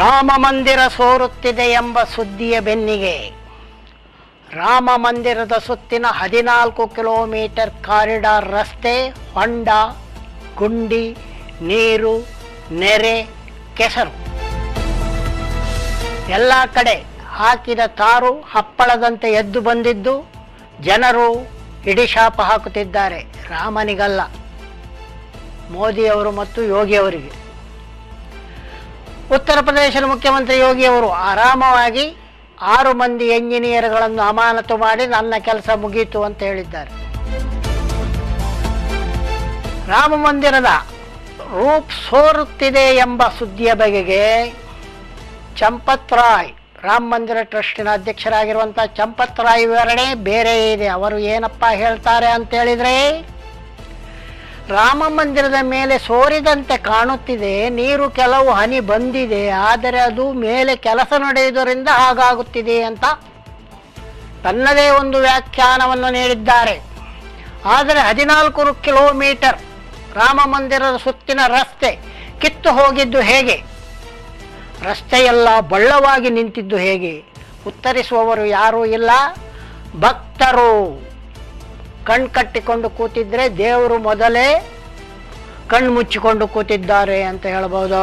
ರಾಮ ಮಂದಿರ ಸೋರುತ್ತಿದೆ ಎಂಬ ಸುದ್ದಿಯ ಬೆನ್ನಿಗೆ ರಾಮ ಮಂದಿರದ ಸುತ್ತಿನ 14 ಕಿಲೋಮೀಟರ್ ಕಾರಿಡಾರ್ ರಸ್ತೆ ಹೊಂಡ, ಗುಂಡಿ, ನೀರು, ನೆರೆ, ಕೆಸರು ಎಲ್ಲ ಕಡೆ ಹಾಕಿದ ತಾರು ಹಪ್ಪಳದಂತೆ ಎದ್ದು ಬಂದಿದ್ದು ಜನರು ಹಿಡಿಶಾಪ ಹಾಕುತ್ತಿದ್ದಾರೆ. ರಾಮನಿಗಲ್ಲ, ಮೋದಿಯವರು ಮತ್ತು ಯೋಗಿಯವರಿಗೆ. ಉತ್ತರ ಪ್ರದೇಶದ ಮುಖ್ಯಮಂತ್ರಿ ಯೋಗಿಯವರು ಆರಾಮವಾಗಿ 6 ಮಂದಿ ಎಂಜಿನಿಯರ್ಗಳನ್ನು ಅಮಾನತು ಮಾಡಿ ನನ್ನ ಕೆಲಸ ಮುಗೀತು ಅಂತ ಹೇಳಿದ್ದಾರೆ. ರಾಮ ಮಂದಿರದ ರೂಪ್ ಸೋರುತ್ತಿದೆ ಎಂಬ ಸುದ್ದಿಯ ಬಗೆಗೆ ಚಂಪತ್ ರಾಯ್, ರಾಮ ಮಂದಿರ ಟ್ರಸ್ಟಿನ ಅಧ್ಯಕ್ಷರಾಗಿರುವಂಥ ಚಂಪತ್ ರಾಯ್ ವಿವರಣೆ ಬೇರೆ ಇದೆ. ಅವರು ಏನಪ್ಪ ಹೇಳ್ತಾರೆ ಅಂತೇಳಿದರೆ, ರಾಮ ಮಂದಿರದ ಮೇಲೆ ಸೋರಿದಂತೆ ಕಾಣುತ್ತಿದೆ, ನೀರು ಕೆಲವು ಹನಿ ಬಂದಿದೆ, ಆದರೆ ಅದು ಮೇಲೆ ಕೆಲಸ ನಡೆಯುವುದರಿಂದ ಹಾಗಾಗುತ್ತಿದೆ ಅಂತ ತನ್ನದೇ ಒಂದು ವ್ಯಾಖ್ಯಾನವನ್ನು ನೀಡಿದ್ದಾರೆ. ಆದರೆ 14 ಕಿಲೋಮೀಟರ್ ರಾಮ ಮಂದಿರದ ಸುತ್ತಿನ ರಸ್ತೆ ಕಿತ್ತು ಹೋಗಿದ್ದು ಹೇಗೆ? ರಸ್ತೆಯೆಲ್ಲ ಬಳ್ಳವಾಗಿ ನಿಂತಿದ್ದು ಹೇಗೆ? ಉತ್ತರಿಸುವವರು ಯಾರೂ ಇಲ್ಲ. ಭಕ್ತರು ಕಣ್ಕಟ್ಟಿಕೊಂಡು ಕೂತಿದ್ರೆ ದೇವರು ಮೊದಲೇ ಕಣ್ಣು ಮುಚ್ಚಿಕೊಂಡು ಕೂತಿದ್ದಾರೆ ಅಂತ ಹೇಳ್ಬೋದು.